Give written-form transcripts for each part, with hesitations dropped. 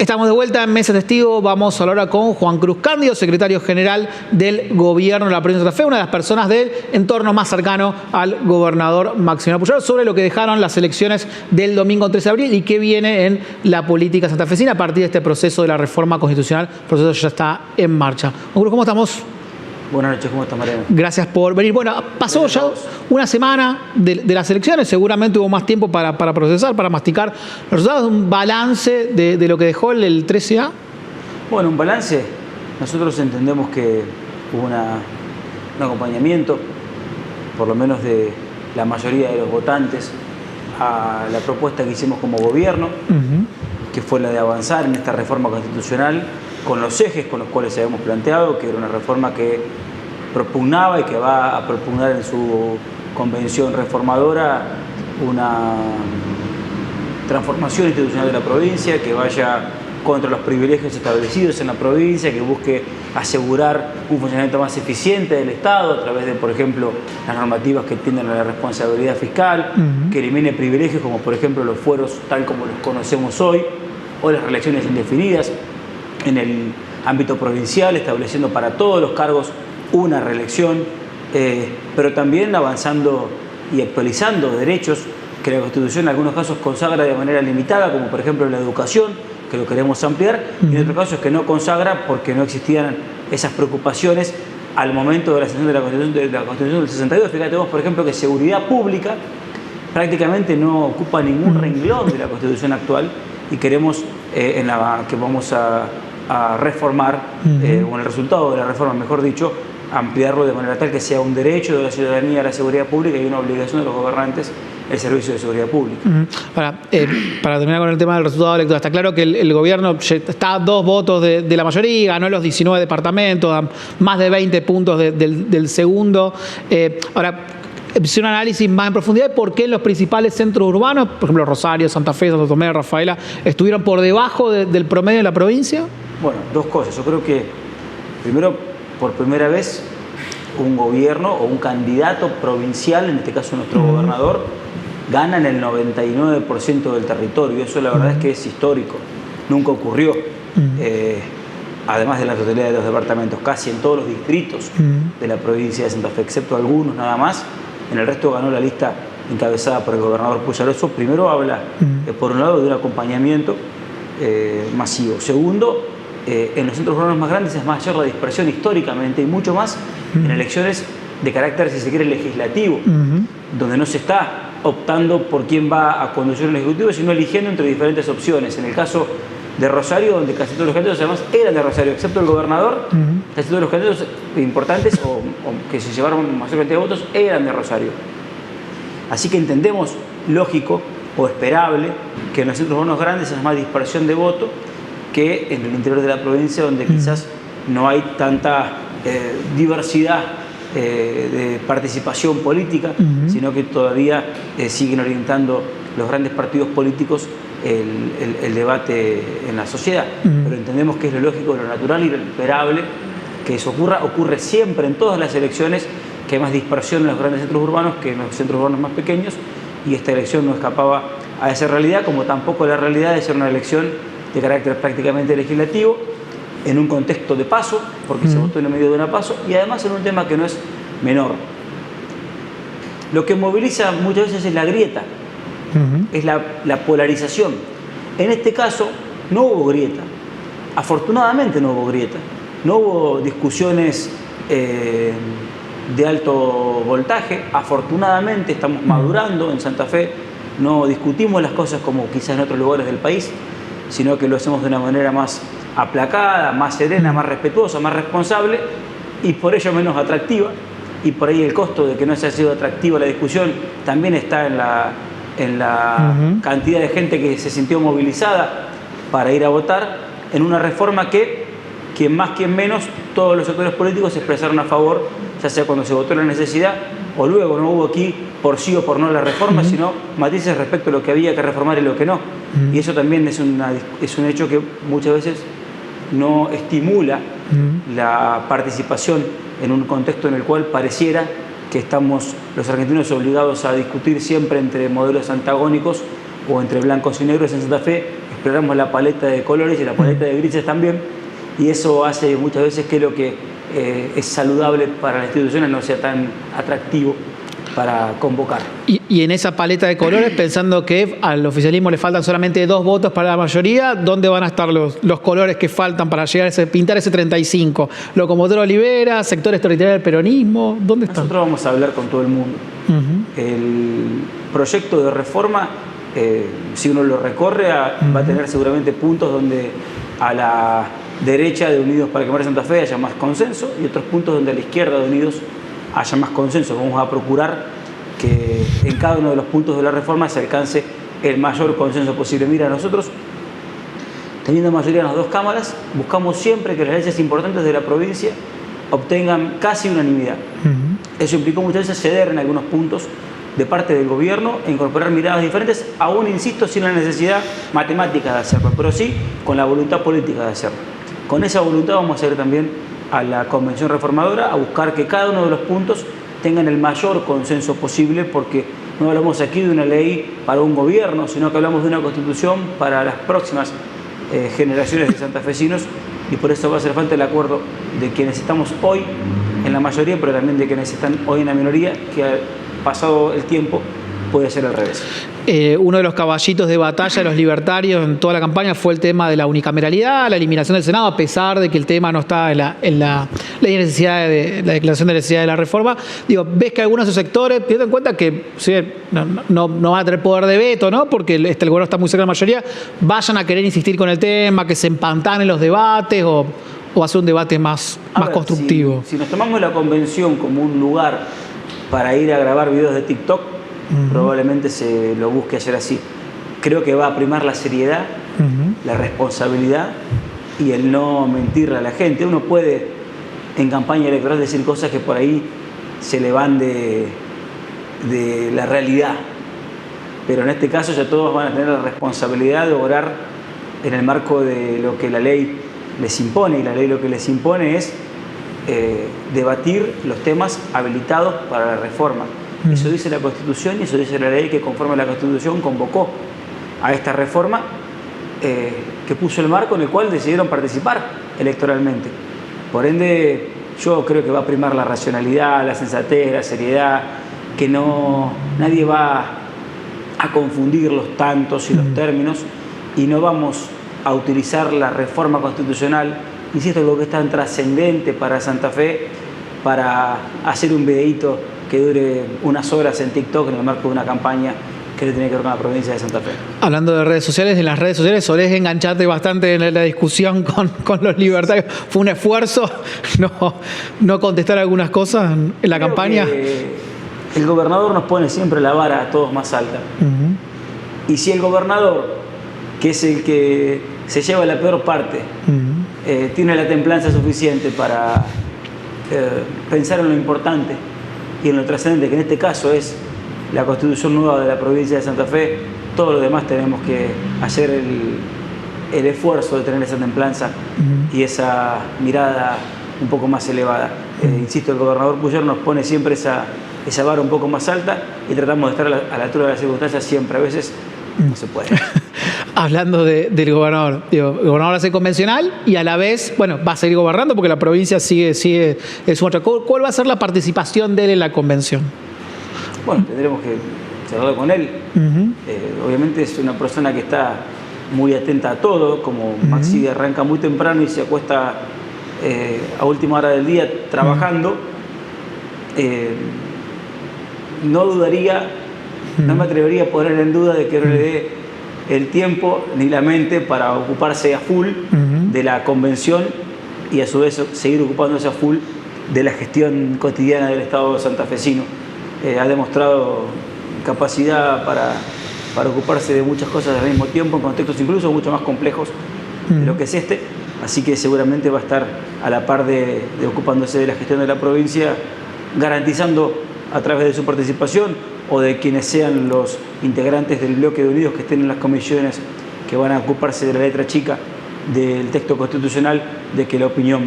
Estamos de vuelta en Mesa Testigo. Vamos a hablar ahora con Juan Cruz Cándido, secretario general del gobierno de la provincia de Santa Fe, una de las personas del entorno más cercano al gobernador Maximiliano Puyaro, sobre lo que dejaron las elecciones del domingo 13 de abril y qué viene en la política santafesina a partir de este proceso de la reforma constitucional. El proceso ya está en marcha. Juan Cruz, ¿cómo estamos? Buenas noches, ¿cómo estás, Mariano? Gracias por venir. Bueno, pasó ya una semana de las elecciones, seguramente hubo más tiempo para procesar, para masticar los resultados. Un balance de lo que dejó el 13A. Bueno, un balance. Nosotros entendemos que hubo un acompañamiento, por lo menos de la mayoría de los votantes, a la propuesta que hicimos como gobierno, que fue la de avanzar en esta reforma constitucional con los ejes con los cuales habíamos planteado, que era una reforma que propugnaba y que va a propugnar en su convención reformadora una transformación institucional de la provincia, que vaya contra los privilegios establecidos en la provincia, que busque asegurar un funcionamiento más eficiente del Estado a través de, por ejemplo, las normativas que tienden a la responsabilidad fiscal, que elimine privilegios como, por ejemplo, los fueros tal como los conocemos hoy, o las reelecciones indefinidas en el ámbito provincial, estableciendo para todos los cargos una reelección, pero también avanzando y actualizando derechos que la Constitución en algunos casos consagra de manera limitada, como por ejemplo la educación, que lo queremos ampliar, y en otros casos que no consagra porque no existían esas preocupaciones al momento de la sesión de la Constitución del 62. Fíjate vos, por ejemplo, que seguridad pública prácticamente no ocupa ningún renglón de la Constitución actual y queremos que vamos a reformar, o en el resultado de la reforma, mejor dicho, ampliarlo de manera tal que sea un derecho de la ciudadanía a la seguridad pública y una obligación de los gobernantes el servicio de seguridad pública. Para terminar con el tema del resultado electoral, está claro que el gobierno está a 2 votos de la mayoría, ganó los 19 departamentos, a más de 20 puntos del segundo. Ahora, hice un análisis más en profundidad de por qué los principales centros urbanos, por ejemplo Rosario, Santa Fe, Santo Tomé, Rafaela, estuvieron por debajo del promedio de la provincia. Bueno, 2 cosas. Yo creo que, primero, por primera vez, un gobierno o un candidato provincial, en este caso nuestro gobernador, gana en el 99% del territorio. Eso la verdad es que es histórico. Nunca ocurrió. Además de la totalidad de los departamentos, casi en todos los distritos de la provincia de Santa Fe, excepto algunos nada más. En el resto ganó la lista encabezada por el gobernador Puyaro. Eso primero habla, por un lado, de un acompañamiento masivo. Segundo, en los centros urbanos más grandes es mayor la dispersión históricamente y mucho más en elecciones de carácter, si se quiere, legislativo, donde no se está optando por quién va a conducir el Ejecutivo, sino eligiendo entre diferentes opciones. En el caso de Rosario, donde casi todos los candidatos además eran de Rosario, excepto el gobernador, casi todos los candidatos importantes o que se llevaron mayor cantidad de votos eran de Rosario. Así que entendemos lógico o esperable que en los centros urbanos grandes haya más dispersión de voto que en el interior de la provincia, donde quizás no hay tanta diversidad de participación política, sino que todavía siguen orientando los grandes partidos políticos el debate en la sociedad. Pero entendemos que es lo lógico, lo natural y lo esperable que eso ocurre siempre en todas las elecciones, que hay más dispersión en los grandes centros urbanos que en los centros urbanos más pequeños, y esta elección no escapaba a esa realidad, como tampoco la realidad de ser una elección de carácter prácticamente legislativo, en un contexto de paso, porque se votó en el medio de una paso, y además en un tema que no es menor. Lo que moviliza muchas veces es la grieta, es la polarización. En este caso no hubo grieta, afortunadamente no hubo grieta, no hubo discusiones de alto voltaje, afortunadamente estamos madurando en Santa Fe, no discutimos las cosas como quizás en otros lugares del país, sino que lo hacemos de una manera más aplacada, más serena, más respetuosa, más responsable y por ello menos atractiva. Y por ahí el costo de que no haya sido atractiva la discusión también está en la cantidad de gente que se sintió movilizada para ir a votar en una reforma que, quien más, quien menos, todos los sectores políticos se expresaron a favor, ya sea cuando se votó la necesidad o luego. No hubo aquí por sí o por no la reforma, sino matices respecto a lo que había que reformar y lo que no. Y eso también es un hecho que muchas veces no estimula la participación en un contexto en el cual pareciera que estamos los argentinos obligados a discutir siempre entre modelos antagónicos o entre blancos y negros en Santa Fe, exploramos la paleta de colores y la paleta de grises también, y eso hace muchas veces que lo que es saludable para las instituciones no sea tan atractivo para convocar. Y en esa paleta de colores, pensando que al oficialismo le faltan solamente 2 votos para la mayoría, ¿dónde van a estar los colores que faltan para llegar a pintar ese 35? Locomotora Olivera, sectores territoriales del peronismo, ¿dónde están? Nosotros vamos a hablar con todo el mundo. El proyecto de reforma, si uno lo recorre, va a tener seguramente puntos donde a la derecha de Unidos para Quemar Santa Fe haya más consenso y otros puntos donde a la izquierda de Unidos haya más consenso. Vamos a procurar que en cada uno de los puntos de la reforma se alcance el mayor consenso posible. Mira, nosotros, teniendo mayoría en las 2 cámaras, buscamos siempre que las leyes importantes de la provincia obtengan casi unanimidad. Eso implicó muchas veces ceder en algunos puntos de parte del gobierno e incorporar miradas diferentes, aún, insisto, sin la necesidad matemática de hacerlo, pero sí con la voluntad política de hacerlo. Con esa voluntad vamos a ir también a la Convención Reformadora a buscar que cada uno de los puntos tengan el mayor consenso posible, porque no hablamos aquí de una ley para un gobierno, sino que hablamos de una constitución para las próximas generaciones de santafesinos, y por eso va a hacer falta el acuerdo de quienes estamos hoy en la mayoría, pero también de quienes están hoy en la minoría, que pasado el tiempo puede ser al revés. Uno de los caballitos de batalla de los libertarios en toda la campaña fue el tema de la unicameralidad, la eliminación del Senado, a pesar de que el tema no está en la necesidad de la declaración de necesidad de la reforma. Digo, ves que algunos de esos sectores, teniendo en cuenta que sí, no van a tener poder de veto, ¿no? Porque el gobierno está muy cerca de la mayoría, vayan a querer insistir con el tema, que se empantanen los debates o hacer un debate más constructivo. Si nos tomamos la convención como un lugar para ir a grabar videos de TikTok, probablemente se lo busque hacer así. Creo que va a primar la seriedad, la responsabilidad y el no mentirle a la gente. Uno puede en campaña electoral decir cosas que por ahí se le van de la realidad, pero en este caso ya todos van a tener la responsabilidad de obrar en el marco de lo que la ley les impone, y la ley lo que les impone es debatir los temas habilitados para la reforma. Eso dice la Constitución y eso dice la ley que, conforme a la Constitución, convocó a esta reforma, que puso el marco en el cual decidieron participar electoralmente. Por ende, yo creo que va a primar la racionalidad, la sensatez, la seriedad, que nadie va a confundir los tantos y los términos, y no vamos a utilizar la reforma constitucional, insisto, lo que es tan trascendente para Santa Fe, para hacer un videíto que dure unas horas en TikTok en el marco de una campaña que tiene que ver con la provincia de Santa Fe. Hablando de redes sociales, en las redes sociales solés engancharte bastante en la discusión con los libertarios. ¿Fue un esfuerzo no contestar algunas cosas en la campaña? El gobernador nos pone siempre la vara a todos más alta. Y si el gobernador, que es el que se lleva la peor parte, tiene la templanza suficiente para pensar en lo importante y en lo trascendente, que en este caso es la Constitución nueva de la provincia de Santa Fe, todos los demás tenemos que hacer el esfuerzo de tener esa templanza y esa mirada un poco más elevada. Insisto, el gobernador Pujol nos pone siempre esa vara un poco más alta y tratamos de estar a la altura de las circunstancias siempre. A veces no se puede. Hablando del gobernador, el gobernador hace convencional y a la vez, bueno, va a seguir gobernando porque la provincia sigue es otra. ¿Cuál va a ser la participación de él en la convención? Bueno, tendremos que charlar con él. Obviamente es una persona que está muy atenta a todo, como Maxi arranca muy temprano y se acuesta a última hora del día trabajando. No dudaría, no me atrevería a poner en duda de que no le dé el tiempo ni la mente para ocuparse a full de la convención y a su vez seguir ocupándose a full de la gestión cotidiana del Estado santafesino. Ha demostrado capacidad para ocuparse de muchas cosas al mismo tiempo, en contextos incluso mucho más complejos de lo que es este, así que seguramente va a estar a la par de ocupándose de la gestión de la provincia, garantizando a través de su participación o de quienes sean los integrantes del bloque de Unidos que estén en las comisiones que van a ocuparse de la letra chica del texto constitucional, de que la opinión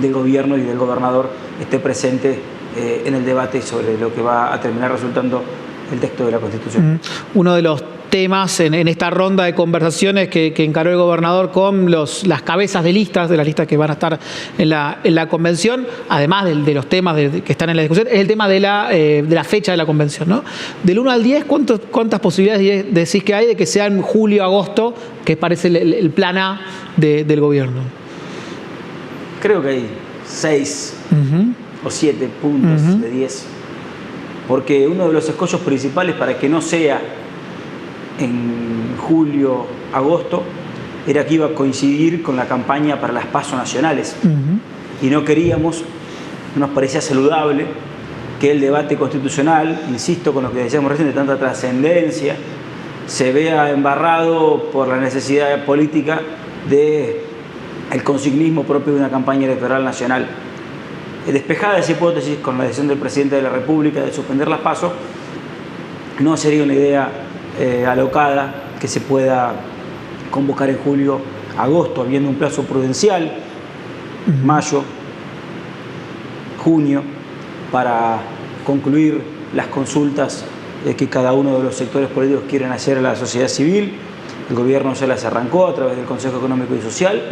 del gobierno y del gobernador esté presente en el debate sobre lo que va a terminar resultando el texto de la Constitución. Uno de los temas en esta ronda de conversaciones que encaró el gobernador con las cabezas de listas, de las listas que van a estar en la convención, además de los temas que están en la discusión, es el tema de la fecha de la convención, ¿no? Del 1 al 10, ¿cuántas posibilidades decís que hay de que sea en julio, agosto, que parece el plan A del gobierno? Creo que hay 6 o 7 puntos de 10, porque uno de los escollos principales para que no sea en julio, agosto, era que iba a coincidir con la campaña para las PASO nacionales. Y no queríamos, no nos parecía saludable que el debate constitucional, insisto con lo que decíamos recién, de tanta trascendencia, se vea embarrado por la necesidad política del consignismo propio de una campaña electoral nacional. Despejada esa hipótesis con la decisión del presidente de la República de suspender las PASO, no sería una idea alocada que se pueda convocar en julio, agosto, habiendo un plazo prudencial, mayo, junio, para concluir las consultas que cada uno de los sectores políticos quieren hacer a la sociedad civil. El gobierno ya las arrancó a través del Consejo Económico y Social,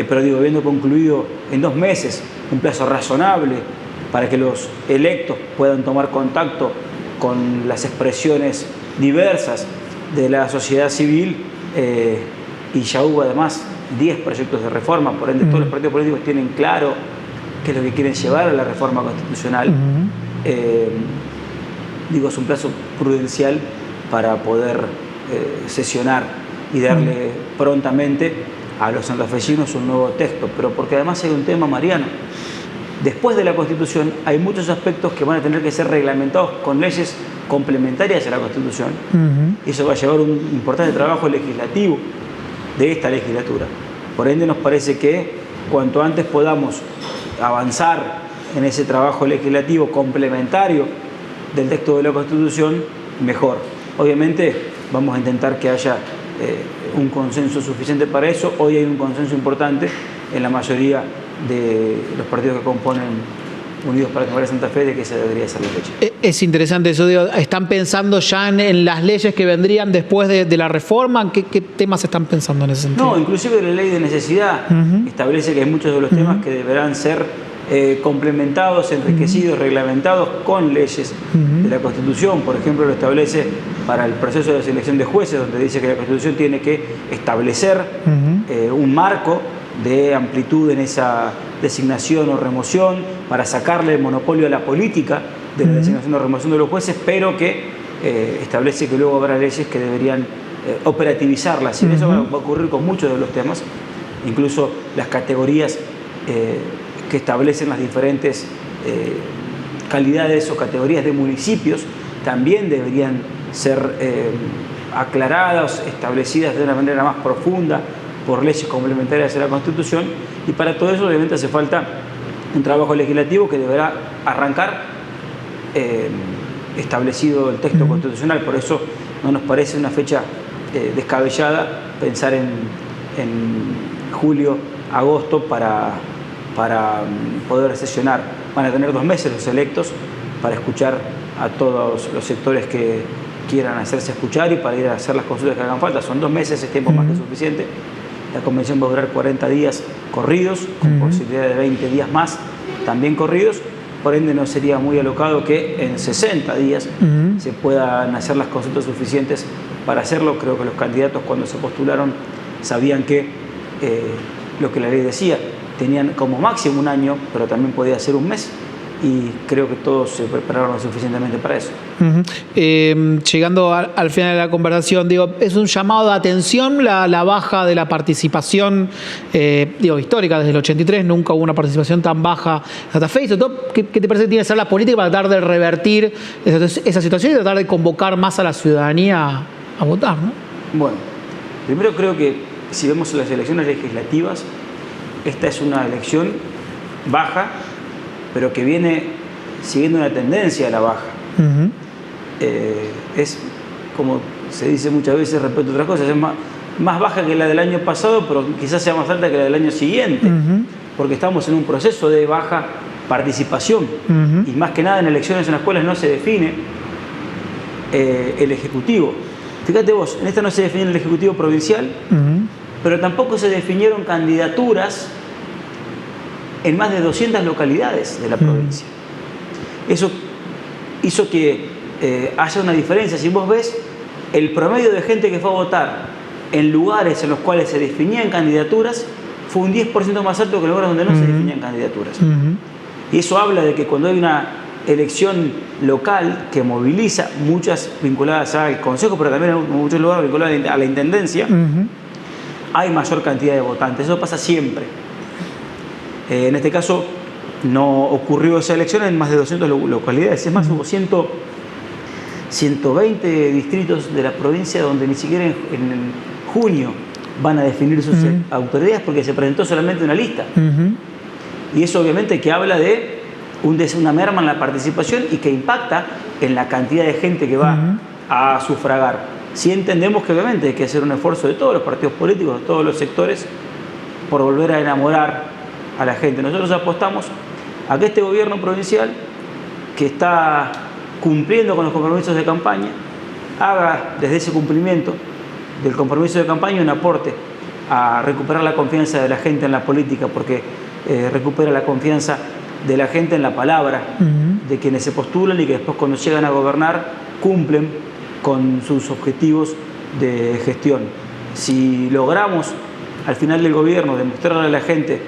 pero digo, habiendo concluido en 2 meses, un plazo razonable para que los electos puedan tomar contacto con las expresiones diversas de la sociedad civil, y ya hubo además 10 proyectos de reforma, por ende todos los partidos políticos tienen claro qué es lo que quieren llevar a la reforma constitucional. Digo, es un plazo prudencial para poder sesionar y darle prontamente a los santafesinos un nuevo texto, pero porque además hay un tema, Mariano. Después de la Constitución hay muchos aspectos que van a tener que ser reglamentados con leyes complementarias a la Constitución. Y eso va a llevar un importante trabajo legislativo de esta legislatura. Por ende, nos parece que cuanto antes podamos avanzar en ese trabajo legislativo complementario del texto de la Constitución, mejor. Obviamente vamos a intentar que haya un consenso suficiente para eso. Hoy hay un consenso importante en la mayoría de los partidos que componen Unidos para Cambiar Santa Fe de que esa debería ser la fecha. Es interesante eso, digo, ¿están pensando ya en las leyes que vendrían después de la reforma? ¿Qué temas están pensando en ese sentido? No, inclusive la ley de necesidad establece que hay muchos de los temas que deberán ser complementados, enriquecidos, reglamentados con leyes de la Constitución. Por ejemplo, lo establece para el proceso de selección de jueces, donde dice que la Constitución tiene que establecer un marco de amplitud en esa designación o remoción para sacarle el monopolio a la política de la designación o remoción de los jueces, pero que establece que luego habrá leyes que deberían operativizarlas. Y eso va a ocurrir con muchos de los temas, incluso las categorías que establecen las diferentes calidades o categorías de municipios también deberían ser aclaradas, establecidas de una manera más profunda por leyes complementarias a la Constitución, y para todo eso obviamente hace falta un trabajo legislativo que deberá arrancar establecido el texto constitucional. Por eso no nos parece una fecha descabellada pensar en julio, agosto para poder sesionar. Van a tener 2 meses los electos para escuchar a todos los sectores que quieran hacerse escuchar y para ir a hacer las consultas que hagan falta. Son 2 meses, es tiempo más que suficiente. La convención va a durar 40 días corridos, con posibilidad de 20 días más también corridos. Por ende, no sería muy alocado que en 60 días se puedan hacer las consultas suficientes para hacerlo. Creo que los candidatos, cuando se postularon, sabían que lo que la ley decía, tenían como máximo 1 año, pero también podía ser 1 mes. Y creo que todos se prepararon suficientemente para eso. Llegando al final de la conversación, digo, es un llamado de atención la baja de la participación, histórica desde el 83, nunca hubo una participación tan baja en Santa Fe. Y sobre todo, ¿qué te parece que tiene que ser la política para tratar de revertir esa situación y tratar de convocar más a la ciudadanía a votar, ¿no? Bueno, primero creo que si vemos las elecciones legislativas, esta es una elección baja, pero que viene siguiendo una tendencia a la baja. Es, como se dice muchas veces respecto a otras cosas, es más baja que la del año pasado, pero quizás sea más alta que la del año siguiente, porque estamos en un proceso de baja participación, y más que nada en elecciones en las cuales no se define el Ejecutivo. Fíjate vos, en esta no se definió el Ejecutivo Provincial, pero tampoco se definieron candidaturas en más de 200 localidades de la provincia. Eso hizo que haya una diferencia. Si vos ves el promedio de gente que fue a votar en lugares en los cuales se definían candidaturas, fue un 10% más alto que en lugares donde no se definían candidaturas. Y eso habla de que cuando hay una elección local que moviliza, muchas vinculadas al Consejo, pero también en muchos lugares vinculadas a la Intendencia, hay mayor cantidad de votantes. Eso pasa siempre. En este caso no ocurrió esa elección en más de 200 localidades. Es más, hubo 120 distritos de la provincia donde ni siquiera en junio van a definir sus autoridades porque se presentó solamente una lista. Y eso obviamente que habla de una merma en la participación y que impacta en la cantidad de gente que va a sufragar. Sí entendemos que obviamente hay que hacer un esfuerzo de todos los partidos políticos, de todos los sectores, por volver a enamorar a la gente. Nosotros apostamos a que este gobierno provincial, que está cumpliendo con los compromisos de campaña, haga desde ese cumplimiento del compromiso de campaña un aporte a recuperar la confianza de la gente en la política, porque recupera la confianza de la gente en la palabra, de quienes se postulan y que después cuando llegan a gobernar cumplen con sus objetivos de gestión. Si logramos al final del gobierno demostrarle a la gente,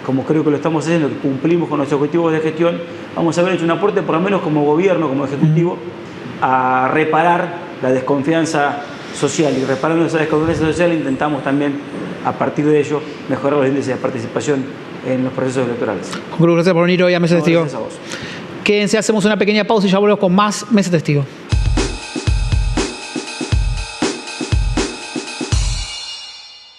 como creo que lo estamos haciendo, que cumplimos con los objetivos de gestión, vamos a haber hecho un aporte, por lo menos como gobierno, como ejecutivo, a reparar la desconfianza social. Y reparando esa desconfianza social intentamos también, a partir de ello, mejorar los índices de participación en los procesos electorales. Gracias por venir hoy a Mesa Testigo. Gracias a vos. Quédense, hacemos una pequeña pausa y ya volvemos con más Mesa Testigo.